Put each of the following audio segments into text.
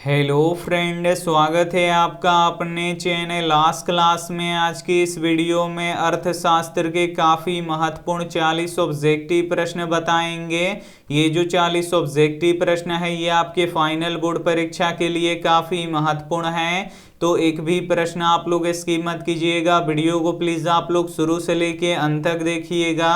Hello friend, स्वागत है आपका अपने चैनल आज क्लास में। आज की इस वीडियो में अर्थशास्त्र के काफ़ी महत्वपूर्ण 40 ऑब्जेक्टिव प्रश्न बताएंगे। ये जो 40 ऑब्जेक्टिव प्रश्न है ये आपके फाइनल बोर्ड परीक्षा के लिए काफ़ी महत्वपूर्ण है, तो एक भी प्रश्न आप लोग स्किप मत कीजिएगा। वीडियो को प्लीज़ आप लोग शुरू से लेके अंत तक देखिएगा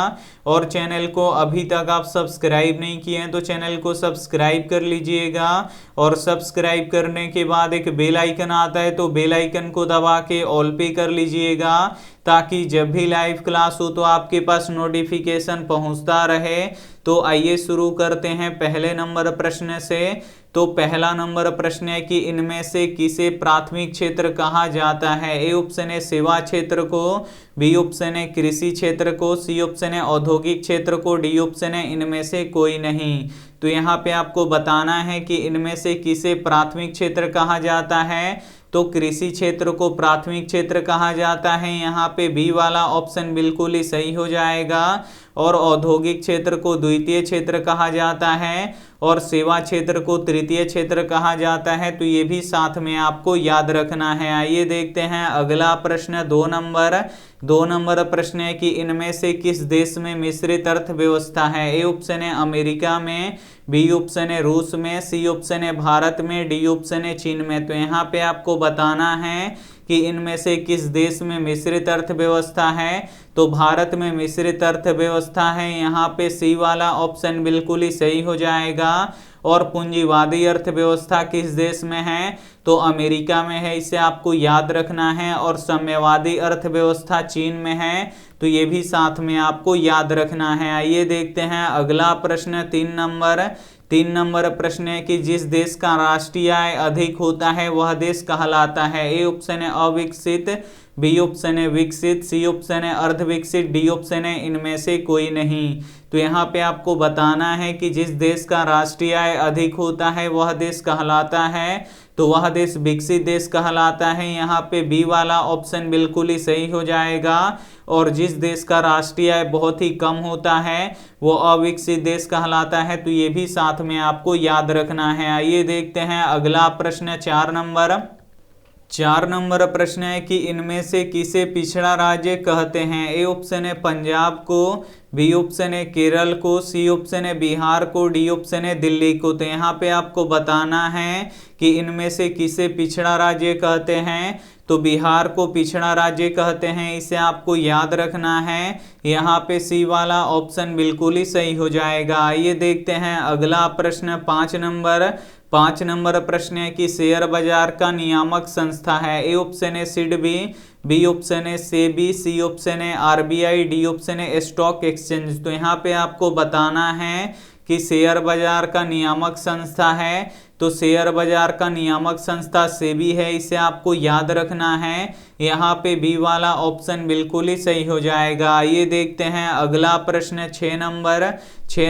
और चैनल को अभी तक आप सब्सक्राइब नहीं किए हैं तो चैनल को सब्सक्राइब कर लीजिएगा। और सब्सक्राइब करने के बाद एक बेल आइकन आता है तो बेल आइकन को दबा के ऑल पे कर लीजिएगा, ताकि जब भी लाइव क्लास हो तो आपके पास नोटिफिकेशन पहुंचता रहे। तो आइए शुरू करते हैं पहले नंबर प्रश्न से। तो पहला नंबर प्रश्न है कि इनमें से किसे प्राथमिक क्षेत्र कहा जाता है। ए ऑप्शन है सेवा क्षेत्र को, बी ऑप्शन है कृषि क्षेत्र को, सी ऑप्शन है औद्योगिक क्षेत्र को, डी ऑप्शन है इनमें से कोई नहीं। तो यहाँ पे आपको बताना है कि इनमें से किसे प्राथमिक क्षेत्र कहा जाता है। तो कृषि क्षेत्र को प्राथमिक क्षेत्र कहा जाता है, यहाँ पे बी वाला ऑप्शन बिल्कुल ही सही हो जाएगा। और औद्योगिक क्षेत्र को द्वितीय क्षेत्र कहा जाता है और सेवा क्षेत्र को तृतीय क्षेत्र कहा जाता है। तो ये भी साथ में आपको याद रखना है। आइए देखते हैं अगला प्रश्न दो नंबर प्रश्न है कि इनमें से किस देश में मिश्रित अर्थव्यवस्था है। ए ऑप्शन है अमेरिका में, बी ऑप्शन है रूस में, सी ऑप्शन है भारत में, डी ऑप्शन है चीन में। तो यहाँ पे आपको बताना है कि इनमें से किस देश में मिश्रित अर्थव्यवस्था है। तो भारत में मिश्रित अर्थव्यवस्था है, यहाँ पे सी वाला ऑप्शन बिल्कुल ही सही हो जाएगा। और पूंजीवादी अर्थव्यवस्था किस देश में है। तो अमेरिका में है, इसे आपको याद रखना है। और साम्यवादी अर्थव्यवस्था चीन में है, तो ये भी साथ में आपको याद रखना है। आइए देखते हैं अगला प्रश्न तीन नंबर प्रश्न है कि जिस देश का राष्ट्रीय आय अधिक होता है वह देश कहलाता है। ए ऑप्शन है अविकसित, बी ऑप्शन है विकसित, सी ऑप्शन है अर्धविकसित, डी ऑप्शन है इनमें से कोई नहीं। तो यहाँ पे आपको बताना है कि जिस देश का राष्ट्रीय आय अधिक होता है वह देश कहलाता है, तो वह देश विकसित देश कहलाता है। यहाँ पे बी वाला ऑप्शन बिल्कुल ही सही हो जाएगा। और जिस देश का राष्ट्रीय आय बहुत ही कम होता है वो अविकसित देश कहलाता है। तो ये भी साथ में आपको याद रखना है। आइए देखते हैं अगला प्रश्न चार नंबर प्रश्न है कि इनमें से किसे पिछड़ा राज्य कहते हैं। ए ऑप्शन है पंजाब को, बी ऑप्शन है केरल को, सी ऑप्शन है बिहार को, डी ऑप्शन है दिल्ली को। तो यहाँ पे आपको बताना है कि इनमें से किसे पिछड़ा राज्य कहते हैं। तो बिहार को पिछड़ा राज्य कहते हैं, इसे आपको याद रखना है। यहाँ पे सी वाला ऑप्शन बिल्कुल ही सही हो जाएगा। आइए देखते हैं अगला प्रश्न पाँच नंबर प्रश्न है कि शेयर बाजार का नियामक संस्था है। ए ऑप्शन है सिडबी, बी ऑप्शन है सेबी, सी ऑप्शन है आरबीआई, डी ऑप्शन है स्टॉक एक्सचेंज। तो यहाँ पे आपको बताना है कि शेयर बाजार का नियामक संस्था है, तो शेयर बाजार का नियामक संस्था सेबी है, इसे आपको याद रखना है। यहाँ पे बी वाला ऑप्शन बिल्कुल ही सही हो जाएगा। आइए देखते हैं अगला प्रश्न 6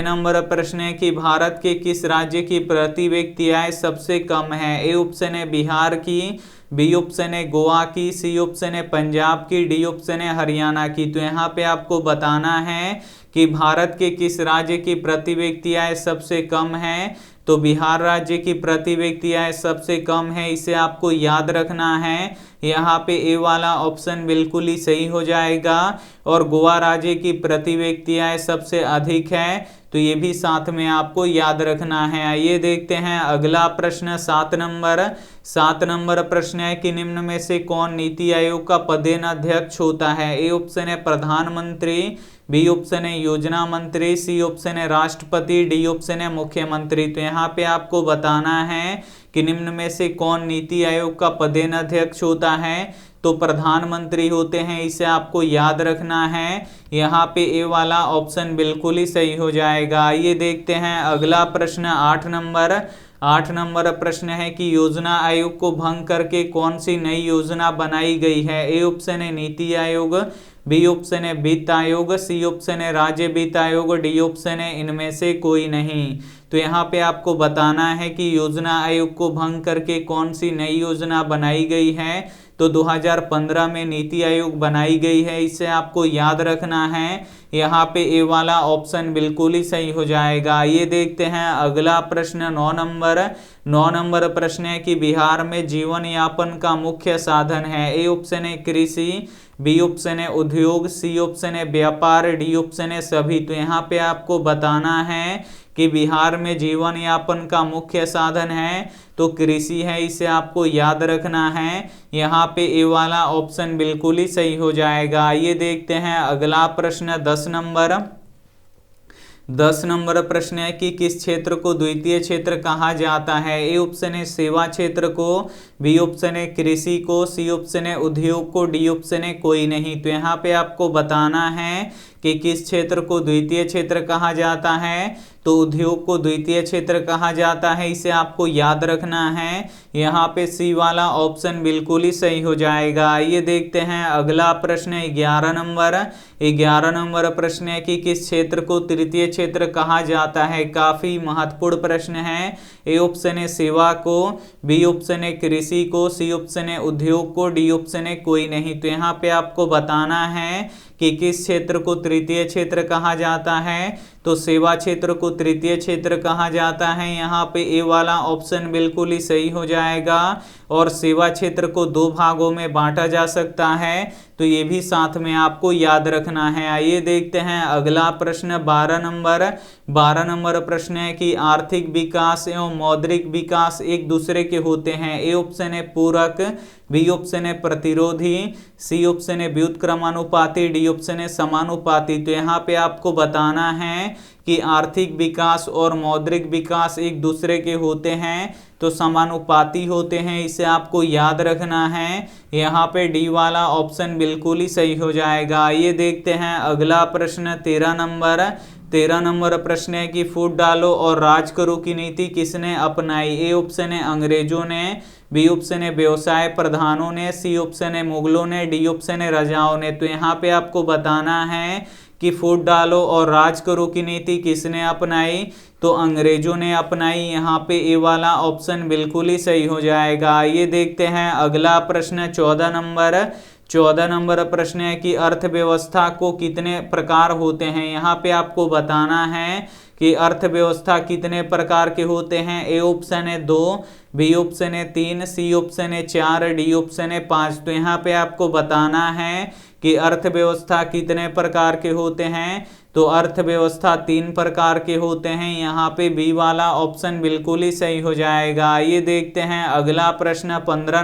नंबर प्रश्न है कि भारत के किस राज्य की प्रति व्यक्ति आय सबसे कम है। ए ऑप्शन है बिहार की, बी ऑप्शन है गोवा की, सी ऑप्शन है पंजाब की, डी ऑप्शन है हरियाणा की। तो यहाँ पे आपको बताना है कि भारत के किस राज्य की प्रति व्यक्ति आय सबसे कम है। तो बिहार राज्य की प्रति व्यक्ति आय सबसे कम है, इसे आपको याद रखना है। यहाँ पे ए वाला ऑप्शन बिल्कुल ही सही हो जाएगा। और गोवा राज्य की प्रति व्यक्ति आय सबसे अधिक है, तो ये भी साथ में आपको याद रखना है। आइए देखते हैं अगला प्रश्न 7 नंबर प्रश्न है कि निम्न में से कौन नीति आयोग का पदेन अध्यक्ष होता है। ए ऑप्शन है प्रधानमंत्री, बी ऑप्शन है योजना मंत्री, सी ऑप्शन है राष्ट्रपति, डी ऑप्शन है मुख्यमंत्री। तो यहाँ पे आपको बताना है कि निम्न में से कौन नीति आयोग का पदेन अध्यक्ष होता है। तो प्रधानमंत्री होते हैं, इसे आपको याद रखना है। यहाँ पे ए वाला ऑप्शन बिल्कुल ही सही हो जाएगा। आइए देखते हैं अगला प्रश्न 8 नंबर प्रश्न है कि योजना आयोग को भंग करके कौन सी नई योजना बनाई गई है। ए ऑप्शन है नीति आयोग, बी ऑप्शन है वित्त आयोग, सी ऑप्शन है राज्य वित्त आयोग, डी ऑप्शन है इनमें से कोई नहीं। तो यहाँ पे आपको बताना है कि योजना आयोग को भंग करके कौन सी नई योजना बनाई गई है। तो 2015 में नीति आयोग बनाई गई है, इसे आपको याद रखना है। यहाँ पे ए वाला ऑप्शन बिल्कुल ही सही हो जाएगा। ये देखते हैं अगला प्रश्न 9 नंबर प्रश्न है कि बिहार में जीवन यापन का मुख्य साधन है। ए ऑप्शन है कृषि, बी ऑप्शन है उद्योग, सी ऑप्शन है व्यापार, डी ऑप्शन है सभी। तो यहाँ पे आपको बताना है कि बिहार में जीवन यापन का मुख्य साधन है तो कृषि है, इसे आपको याद रखना है। यहाँ पे ए वाला ऑप्शन बिल्कुल ही सही हो जाएगा। ये देखते हैं अगला प्रश्न 10 नंबर प्रश्न है कि किस क्षेत्र को द्वितीय क्षेत्र कहा जाता है। ए ऑप्शन है सेवा क्षेत्र को, बी ऑप्शन है कृषि को, सी ऑप्शन है उद्योग को, डी ऑप्शन है कोई नहीं। तो यहाँ पे आपको बताना है कि किस क्षेत्र को द्वितीय क्षेत्र कहा जाता है। तो उद्योग को द्वितीय क्षेत्र कहा जाता है, इसे आपको याद रखना है। यहाँ पे सी वाला ऑप्शन बिल्कुल ही सही हो जाएगा। ये देखते हैं अगला प्रश्न 11 नंबर प्रश्न है कि किस क्षेत्र को तृतीय क्षेत्र कहा जाता है। काफी महत्वपूर्ण प्रश्न है। ए ऑप्शन है सेवा को, बी ऑप्शन है कृषि को, सी ऑप्शन है उद्योग को, डी ऑप्शन है कोई नहीं। तो यहाँ पे आपको बताना है कि किस क्षेत्र को तृतीय क्षेत्र कहा जाता है। तो सेवा क्षेत्र को तृतीय क्षेत्र कहा जाता है। यहाँ पे ए वाला ऑप्शन बिल्कुल ही सही हो जाएगा। और सेवा क्षेत्र को दो भागों में बांटा जा सकता है, तो ये भी साथ में आपको याद रखना है। आइए देखते हैं अगला प्रश्न 12 नंबर प्रश्न है कि आर्थिक विकास एवं मौद्रिक विकास एक दूसरे के होते हैं। ए ऑप्शन है पूरक, बी ऑप्शन है प्रतिरोधी, सी ऑप्शन है व्युत्क्रमानुपाती, डी ऑप्शन है समानुपाती। तो यहाँ पे आपको बताना है कि आर्थिक विकास और मौद्रिक विकास एक दूसरे के होते हैं तो समानुपाती होते हैं, इसे आपको याद रखना है। यहाँ पे डी वाला ऑप्शन बिल्कुल ही सही हो जाएगा। ये देखते हैं अगला प्रश्न 13 नंबर प्रश्न है कि फूट डालो और राज करो की नीति किसने अपनाई। ए ऑप्शन है अंग्रेजों ने, बी ऑप्शन है व्यवसाय प्रधानों ने, सी ऑप्शन है मुगलों ने, डी ऑप्शन है राजाओं ने। तो यहाँ पे आपको बताना है कि फूट डालो और राज करो की नीति किसने अपनाई। तो अंग्रेजों ने अपनाई। यहाँ पे ए वाला ऑप्शन बिल्कुल ही सही हो जाएगा। ये देखते हैं अगला प्रश्न 14 नंबर प्रश्न है कि अर्थव्यवस्था को कितने प्रकार होते हैं। यहाँ पे आपको बताना है कि अर्थव्यवस्था कितने प्रकार के होते हैं। ए ऑप्शन है 2, बी ऑप्शन है 3, सी ऑप्शन है 4, डी ऑप्शन है 5। तो यहाँ पे आपको बताना है कि अर्थव्यवस्था कितने प्रकार के होते हैं। तो अर्थव्यवस्था 3 प्रकार के होते हैं। यहाँ पे बी वाला ऑप्शन बिल्कुल ही सही हो जाएगा। ये देखते हैं अगला प्रश्न 15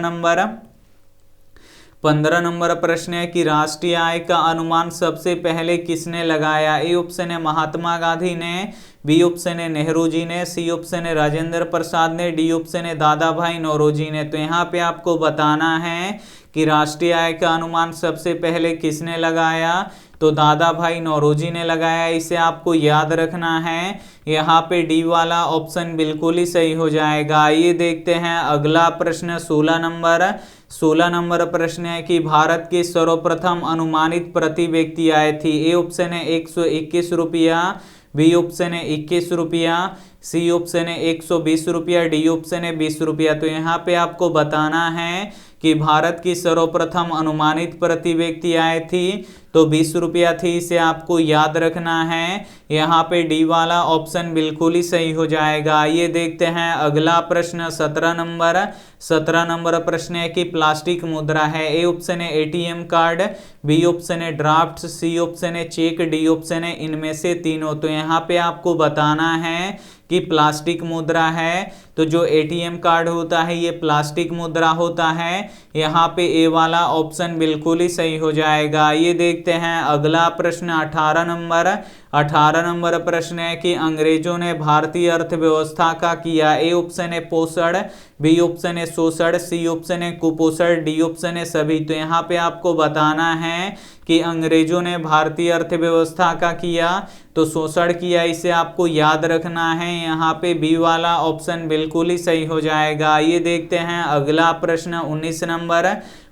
नंबर प्रश्न है कि राष्ट्रीय आय का अनुमान सबसे पहले किसने लगाया। ए ऑप्शन है महात्मा गांधी ने, बी ऑप्शन है नेहरू जी ने, सी ऑप्शन है राजेंद्र प्रसाद ने, डी ऑप्शन है दादा भाई नौरोजी ने। तो यहाँ पे आपको बताना है कि राष्ट्रीय आय का अनुमान सबसे पहले किसने लगाया। तो दादा भाई नौरोजी ने लगाया, इसे आपको याद रखना है। यहाँ पे डी वाला ऑप्शन बिल्कुल ही सही हो जाएगा। ये देखते हैं अगला प्रश्न 16 नंबर प्रश्न है कि भारत की सर्वप्रथम अनुमानित प्रति व्यक्ति आय थी। ए ऑप्शन है 121 रुपया, बी ऑप्शन है 21 रुपया, सी ऑप्शन है 120 रुपया, डी ऑप्शन है 20 रुपया। तो यहाँ पे आपको बताना है कि भारत की सर्वप्रथम अनुमानित प्रति व्यक्ति आय थी तो 20 रुपया थी, इसे आपको याद रखना है। यहाँ पे डी वाला ऑप्शन बिल्कुल ही सही हो जाएगा। ये देखते हैं अगला प्रश्न 17 नंबर प्रश्न है कि प्लास्टिक मुद्रा है। ए ऑप्शन है एटीएम कार्ड, बी ऑप्शन है ड्राफ्ट, सी ऑप्शन है चेक, डी ऑप्शन है इनमें से तीनों। तो यहाँ पे आपको बताना है कि प्लास्टिक मुद्रा है तो जो एटीएम कार्ड होता है ये प्लास्टिक मुद्रा होता है। यहाँ पे ए वाला ऑप्शन बिल्कुल ही सही हो जाएगा। ये देखते हैं अगला प्रश्न 18 नंबर प्रश्न है कि अंग्रेजों ने भारतीय अर्थव्यवस्था का किया। ए ऑप्शन है पोषण, बी ऑप्शन है शोषण, सी ऑप्शन है कुपोषण, डी ऑप्शन है सभी। तो यहाँ पे आपको बताना है कि अंग्रेजों ने भारतीय अर्थव्यवस्था का किया तो शोषण किया, इसे आपको याद रखना है। यहाँ पे बी वाला ऑप्शन बिल्कुल ही सही हो जाएगा। ये देखते हैं अगला प्रश्न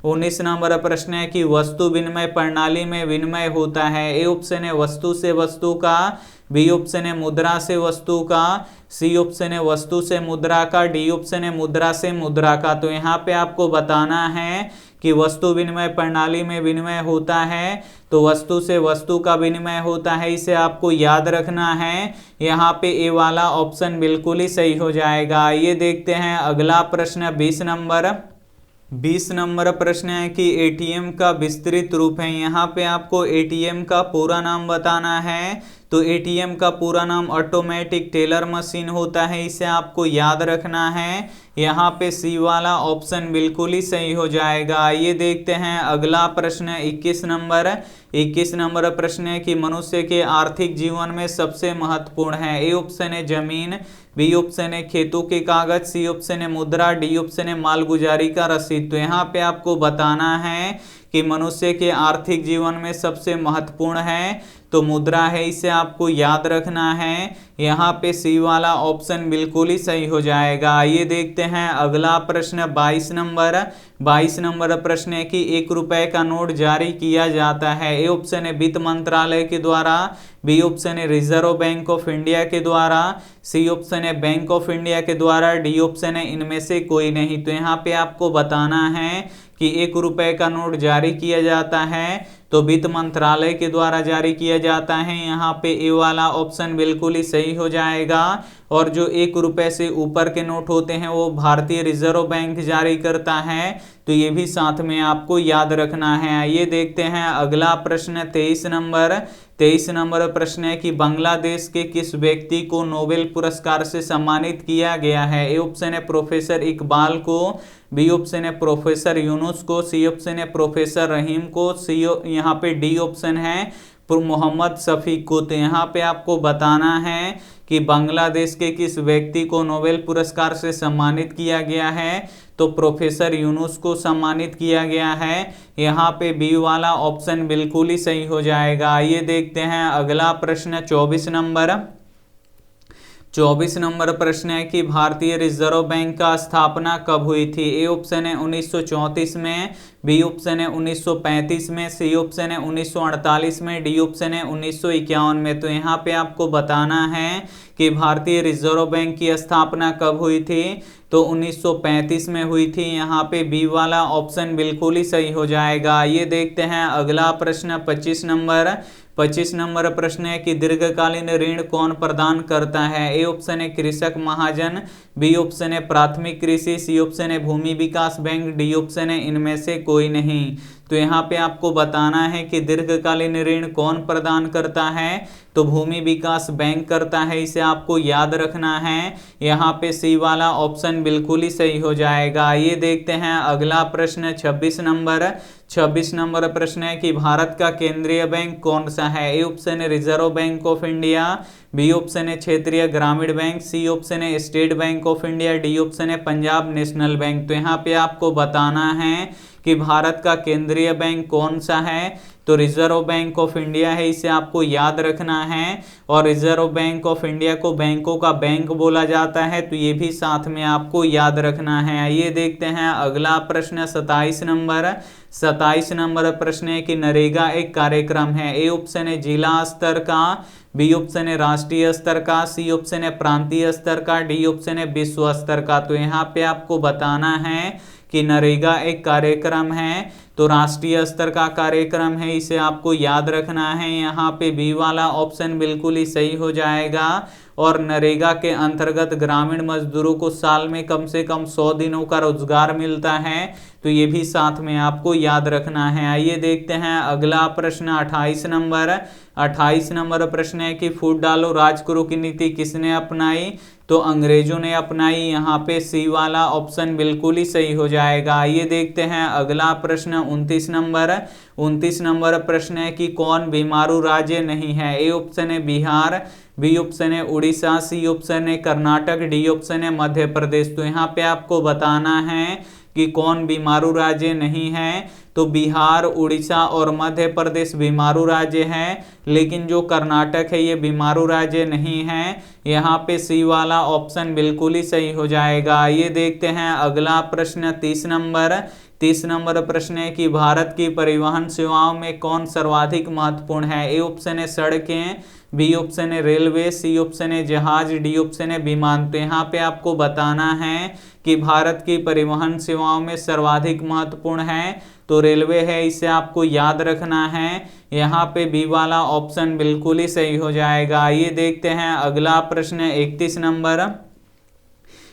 19 नंबर प्रश्न है कि वस्तु विनिमय प्रणाली में विनिमय होता है। ए ऑप्शन है वस्तु से वस्तु का, बी ऑप्शन है मुद्रा से वस्तु का, सी ऑप्शन है वस्तु से मुद्रा का, डी ऑप्शन है मुद्रा से मुद्रा का। तो यहाँ पे आपको बताना है कि वस्तु विनिमय प्रणाली में विनिमय होता है तो वस्तु से वस्तु का विनिमय होता है, इसे आपको याद रखना है। यहाँ पे ए वाला ऑप्शन बिल्कुल ही सही हो जाएगा। ये देखते हैं अगला प्रश्न 20 नंबर। 20 नंबर प्रश्न है कि एटीएम का विस्तृत रूप है। यहाँ पे आपको एटीएम का पूरा नाम बताना है। तो एटीएम का पूरा नाम ऑटोमेटिक टेलर मशीन होता है, इसे आपको याद रखना है। यहाँ पे सी वाला ऑप्शन बिल्कुल ही सही हो जाएगा। ये देखते हैं अगला प्रश्न 21 नंबर। 21 नंबर प्रश्न है कि मनुष्य के आर्थिक जीवन में सबसे महत्वपूर्ण है। ए ऑप्शन है जमीन, बी ऑप्शन है खेतों के कागज, सी ऑप्शन है मुद्रा, डी ऑप्शन है मालगुजारी का रसीद। तो यहाँ पे आपको बताना है कि मनुष्य के आर्थिक जीवन में सबसे महत्वपूर्ण है तो मुद्रा है, इसे आपको याद रखना है। यहाँ पे सी वाला ऑप्शन बिल्कुल ही सही हो जाएगा। ये देखते हैं अगला प्रश्न 22 नंबर। 22 नंबर प्रश्न है कि 1 रुपए का नोट जारी किया जाता है। ए ऑप्शन है वित्त मंत्रालय के द्वारा, बी ऑप्शन है रिजर्व बैंक ऑफ इंडिया के द्वारा, सी ऑप्शन है बैंक ऑफ इंडिया के द्वारा, डी ऑप्शन है इनमें से कोई नहीं। तो यहाँ पे आपको बताना है कि 1 रुपए का नोट जारी किया जाता है तो वित्त मंत्रालय के द्वारा जारी किया जाता है। यहाँ पे ए वाला ऑप्शन बिल्कुल ही सही हो जाएगा। और जो 1 रुपए से ऊपर के नोट होते हैं वो भारतीय रिजर्व बैंक जारी करता है, तो ये भी साथ में आपको याद रखना है। ये देखते हैं अगला प्रश्न 23 नंबर। 23 नंबर प्रश्न है कि बांग्लादेश के किस व्यक्ति को नोबेल पुरस्कार से सम्मानित किया गया है। ए ऑप्शन है प्रोफेसर इकबाल को, बी ऑप्शन है प्रोफेसर यूनुस को, सी ऑप्शन है प्रोफेसर रहीम को, सी यहाँ पे डी ऑप्शन है मोहम्मद शफीक को। तो यहाँ पे आपको बताना है कि बांग्लादेश के किस व्यक्ति को नोबेल पुरस्कार से सम्मानित किया गया है। तो प्रोफेसर यूनुस को सम्मानित किया गया है। यहाँ पे बी वाला ऑप्शन बिल्कुल ही सही हो जाएगा। ये देखते हैं अगला प्रश्न 24 नंबर। 24 नंबर प्रश्न है कि भारतीय रिजर्व बैंक का स्थापना कब हुई थी। ए ऑप्शन है 1934 में, बी ऑप्शन है 1935 में, सी ऑप्शन है 1948 में, डी ऑप्शन है 1951 में। तो यहाँ पे आपको बताना है कि भारतीय रिजर्व बैंक की स्थापना कब हुई थी। तो 1935 में हुई थी। यहाँ पे बी वाला ऑप्शन बिल्कुल ही सही हो जाएगा। ये देखते हैं अगला प्रश्न 25 नंबर। 25 नंबर प्रश्न है कि दीर्घकालीन ऋण कौन प्रदान करता है। ए ऑप्शन है कृषक महाजन, बी ऑप्शन है प्राथमिक कृषि, सी ऑप्शन है भूमि विकास बैंक, डी ऑप्शन है इनमें से कोई नहीं। तो यहाँ पे आपको बताना है कि दीर्घकालीन ऋण कौन प्रदान करता है। तो भूमि विकास बैंक करता है, इसे आपको याद रखना है। यहाँ पे सी वाला ऑप्शन बिल्कुल ही सही हो जाएगा। ये देखते हैं अगला प्रश्न 26 नंबर। 26 नंबर प्रश्न है कि भारत का केंद्रीय बैंक कौन सा है। ए ऑप्शन है Reserve Bank of India, B option है क्षेत्रीय ग्रामीण बैंक, सी ऑप्शन है State Bank of India, D option है पंजाब नेशनल बैंक। तो यहाँ पे आपको बताना है कि भारत का केंद्रीय बैंक कौन सा है। तो रिजर्व बैंक ऑफ इंडिया है, इसे आपको याद रखना है। और रिजर्व बैंक ऑफ इंडिया को बैंकों का बैंक बोला जाता है, तो ये भी साथ में आपको याद रखना है। ये देखते हैं अगला प्रश्न 27 नंबर। 27 नंबर प्रश्न है कि नरेगा एक कार्यक्रम है। ए ऑप्शन है जिला स्तर का, बी ऑप्शन है राष्ट्रीय स्तर का, सी ऑप्शन है प्रांतीय स्तर का, डी ऑप्शन है विश्व स्तर का। तो यहाँ पे आपको बताना है कि नरेगा एक कार्यक्रम है, तो राष्ट्रीय स्तर का कार्यक्रम है, इसे आपको याद रखना है। यहाँ पे बी वाला ऑप्शन बिल्कुल ही सही हो जाएगा। और नरेगा के अंतर्गत ग्रामीण मजदूरों को साल में कम से कम 100 दिनों का रोजगार मिलता है, तो ये भी साथ में आपको याद रखना है। आइए देखते हैं अगला प्रश्न 28 नंबर। 28 नंबर प्रश्न है कि फूट डालो राज करो की नीति किसने अपनाई। तो अंग्रेजों ने अपनाई। यहाँ पे सी वाला ऑप्शन बिल्कुल ही सही हो जाएगा। ये देखते हैं अगला प्रश्न 29 नंबर। 29 नंबर प्रश्न है कि कौन बीमारू राज्य नहीं है। ए ऑप्शन है बिहार, बी ऑप्शन है उड़ीसा, सी ऑप्शन है कर्नाटक, डी ऑप्शन है मध्य प्रदेश। तो यहाँ पे आपको बताना है कि कौन बीमारू राज्य नहीं है। तो बिहार, उड़ीसा और मध्य प्रदेश बीमारू राज्य हैं, लेकिन जो कर्नाटक है ये बीमारू राज्य नहीं है। यहाँ पे सी वाला ऑप्शन बिल्कुल ही सही हो जाएगा। ये देखते हैं अगला प्रश्न 30 नंबर। 30 नंबर प्रश्न है कि भारत की परिवहन सेवाओं में कौन सर्वाधिक महत्वपूर्ण है। ए ऑप्शन है सड़कें, बी ऑप्शन है रेलवे, सी ऑप्शन है जहाज, डी ऑप्शन है विमान। तो यहाँ पे आपको बताना है कि भारत की परिवहन सेवाओं में सर्वाधिक महत्वपूर्ण है तो रेलवे है, इसे आपको याद रखना है। यहाँ पे बी वाला ऑप्शन बिल्कुल ही सही हो जाएगा। ये देखते हैं अगला प्रश्न 31 नंबर।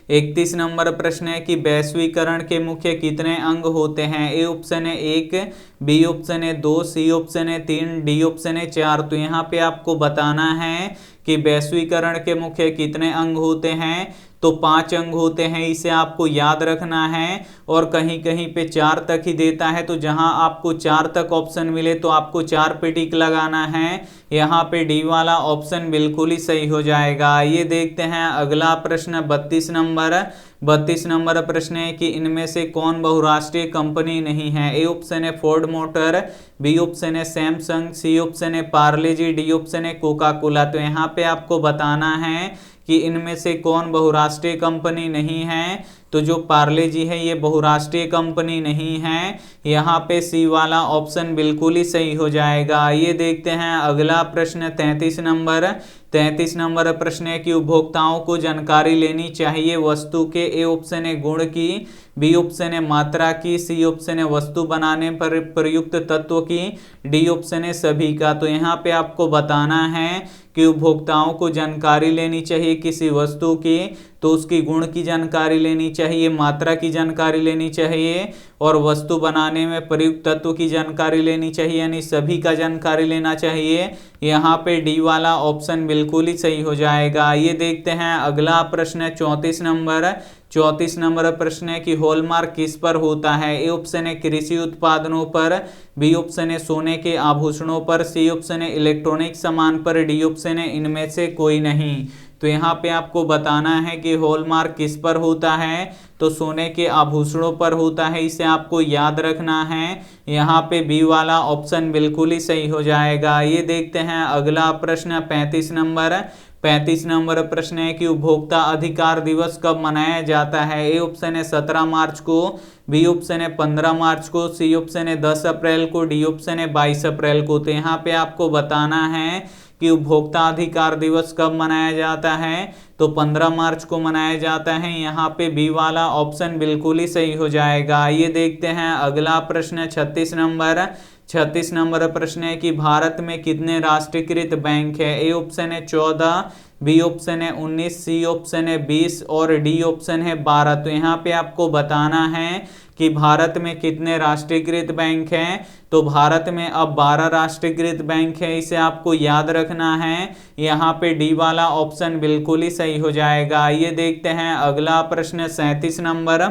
31 नंबर प्रश्न है कि वैश्वीकरण के मुख्य कितने अंग होते हैं? ए ऑप्शन है 1, बी ऑप्शन है 2, सी ऑप्शन है 3, डी ऑप्शन है 4। तो यहाँ पे आपको बताना है कि वैश्वीकरण के मुख्य कितने अंग होते हैं, तो 5 अंग होते हैं, इसे आपको याद रखना है। और कहीं कहीं पे 4 तक ही देता है, तो जहां आपको 4 तक ऑप्शन मिले तो आपको 4 पे टिक लगाना है। यहाँ पे डी वाला ऑप्शन बिल्कुल ही सही हो जाएगा। ये देखते हैं अगला प्रश्न 32 नंबर। 32 नंबर प्रश्न है कि इनमें से कौन बहुराष्ट्रीय कंपनी नहीं है? ए ऑप्शन है फोर्ड मोटर, बी ऑप्शन है सैमसंग, सी ऑप्शन है पार्ले जी, डी ऑप्शन है कोका कोला। तो यहाँ पे आपको बताना है कि इनमें से कौन बहुराष्ट्रीय कंपनी नहीं है। तो जो पार्ले जी है ये बहुराष्ट्रीय कंपनी नहीं है। यहाँ पे सी वाला ऑप्शन बिल्कुल ही सही हो जाएगा। ये देखते हैं अगला प्रश्न 33 नंबर। 33 नंबर प्रश्न है कि उपभोक्ताओं को जानकारी लेनी चाहिए वस्तु के। ए ऑप्शन है गुण की, बी ऑप्शन है मात्रा की, सी ऑप्शन है वस्तु बनाने पर प्रयुक्त तत्व की, डी ऑप्शन है सभी का। तो यहाँ पे आपको बताना है कि उपभोक्ताओं को जानकारी लेनी चाहिए किसी वस्तु की, तो उसकी गुण की जानकारी लेनी चाहिए, मात्रा की जानकारी लेनी चाहिए और वस्तु बनाने में प्रयुक्त तत्व की जानकारी लेनी चाहिए, यानी सभी का जानकारी लेना चाहिए। यहाँ पे डी वाला ऑप्शन बिल्कुल ही सही हो जाएगा। ये देखते हैं अगला प्रश्न 34 नंबर। 34 नंबर प्रश्न है कि हॉलमार्क किस पर होता है? ए ऑप्शन है कृषि उत्पादनों पर, बी ऑप्शन है सोने के आभूषणों पर, सी ऑप्शन है इलेक्ट्रॉनिक सामान पर, डी ऑप्शन है इनमें से कोई नहीं। तो यहाँ पे आपको बताना है कि हॉलमार्क किस पर होता है, तो सोने के आभूषणों पर होता है, इसे आपको याद रखना है। यहाँ पे बी वाला ऑप्शन बिल्कुल ही सही हो जाएगा। ये देखते हैं अगला प्रश्न 35 नंबर। 35 नंबर प्रश्न है कि उपभोक्ता अधिकार दिवस कब मनाया जाता है? ए ऑप्शन है 17 मार्च को, बी ऑप्शन है 15 मार्च को, सी ऑप्शन है 10 अप्रैल को, डी ऑप्शन है 22 अप्रैल को। तो यहाँ पे आपको बताना है कि उपभोक्ता अधिकार दिवस कब मनाया जाता है, तो 15 मार्च को मनाया जाता है। यहाँ पे बी वाला ऑप्शन बिल्कुल ही सही हो जाएगा। ये देखते हैं अगला प्रश्न 36 नंबर। 36 नंबर प्रश्न है कि भारत में कितने राष्ट्रीयकृत बैंक है? ए ऑप्शन है 14, बी ऑप्शन है 19, सी ऑप्शन है 20 और डी ऑप्शन है 12। तो यहाँ पे आपको बताना है कि भारत में कितने राष्ट्रीयकृत बैंक हैं, तो भारत में अब 12 राष्ट्रीयकृत बैंक है, इसे आपको याद रखना है। यहाँ पे डी वाला ऑप्शन बिल्कुल ही सही हो जाएगा। ये देखते हैं अगला प्रश्न 37 नंबर।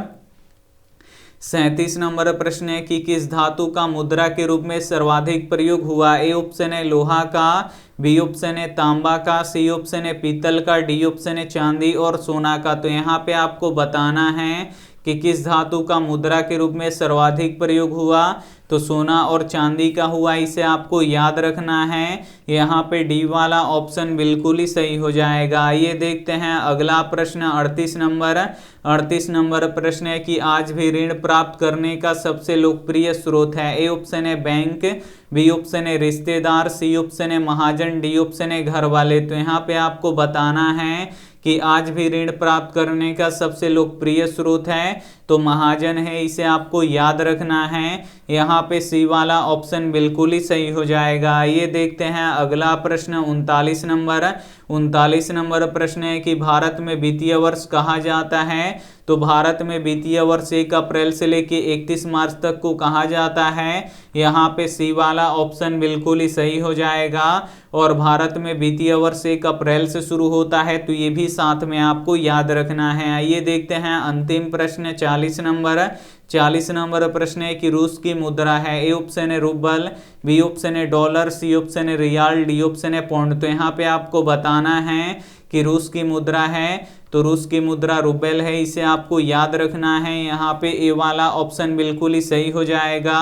37 नंबर प्रश्न है कि किस धातु का मुद्रा के रूप में सर्वाधिक प्रयोग हुआ? ए ऑप्शन है लोहा का, बी ऑप्शन है तांबा का, सी ऑप्शन है पीतल का, डी ऑप्शन है चांदी और सोना का। तो यहाँ पे आपको बताना है कि किस धातु का मुद्रा के रूप में सर्वाधिक प्रयोग हुआ, तो सोना और चांदी का हुआ, इसे आपको याद रखना है। यहाँ पे डी वाला ऑप्शन बिल्कुल ही सही हो जाएगा। ये देखते हैं अगला प्रश्न 38 नंबर। 38 नंबर प्रश्न है कि आज भी ऋण प्राप्त करने का सबसे लोकप्रिय स्रोत है? ए ऑप्शन है बैंक, बी ऑप्शन है रिश्तेदार, सी ऑप्शन है महाजन, डी ऑप्शन है घर वाले। तो यहाँ पे आपको बताना है कि आज भी ऋण प्राप्त करने का सबसे लोकप्रिय स्रोत है, तो महाजन है, इसे आपको याद रखना है। यहाँ पे सी वाला ऑप्शन बिल्कुल ही सही हो जाएगा। ये देखते हैं अगला प्रश्न 39 नंबर। 39 नंबर प्रश्न है कि भारत में वित्तीय वर्ष कहा जाता है? तो भारत में वित्तीय वर्ष 1 अप्रैल से लेके 31 मार्च तक को कहा जाता है। यहाँ पे सी वाला ऑप्शन बिल्कुल ही सही हो जाएगा। और भारत में वित्तीय वर्ष 1 अप्रैल से शुरू होता है, तो ये भी साथ में आपको याद रखना है। ये देखते हैं अंतिम प्रश्न 40 नंबर। 40 नंबर प्रश्न है कि रूस की मुद्रा है? ए ऑप्शन है रूबल, बी ऑप्शन है डॉलर, सी ऑप्शन है रियाल, डी ऑप्शन है पौंड। तो यहाँ पे आपको बताना है कि रूस की मुद्रा है, तो रूस की मुद्रा रूबेल है, इसे आपको याद रखना है। यहाँ पे ए वाला ऑप्शन बिल्कुल ही सही हो जाएगा।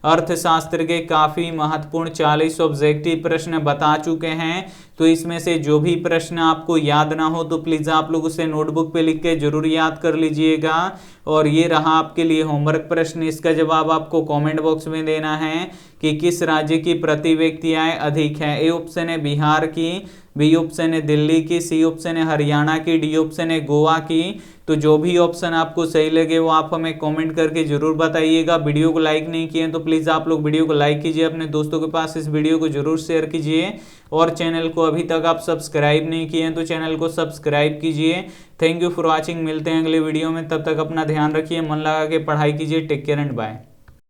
अर्थशास्त्र के काफ़ी महत्वपूर्ण 40 ऑब्जेक्टिव प्रश्न बता चुके हैं, तो तो इसमें से जो भी प्रश्न आपको याद ना हो तो प्लीज आप लोग उसे नोटबुक पे लिख के जरूर याद कर लीजिएगा। और ये रहा आपके लिए होमवर्क प्रश्न, इसका जवाब आपको कमेंट बॉक्स में देना है कि किस राज्य की प्रति व्यक्ति आय अधिक है। ए ऑप्शन है बिहार की, बी ऑप्शन है दिल्ली की, सी ऑप्शन है हरियाणा की, डी ऑप्शन है गोवा की। तो जो भी ऑप्शन आपको सही लगे वो आप हमें कमेंट करके जरूर बताइएगा। वीडियो को लाइक नहीं किए तो प्लीज आप लोग वीडियो को लाइक कीजिए, अपने दोस्तों के पास इस वीडियो को जरूर शेयर कीजिए, और चैनल को अभी तक आप सब्सक्राइब नहीं किए हैं तो चैनल को सब्सक्राइब कीजिए। थैंक यू फॉर वॉचिंग, मिलते हैं अगले वीडियो में, तब तक अपना ध्यान रखिए, मन लगा के पढ़ाई कीजिए। Take care and bye.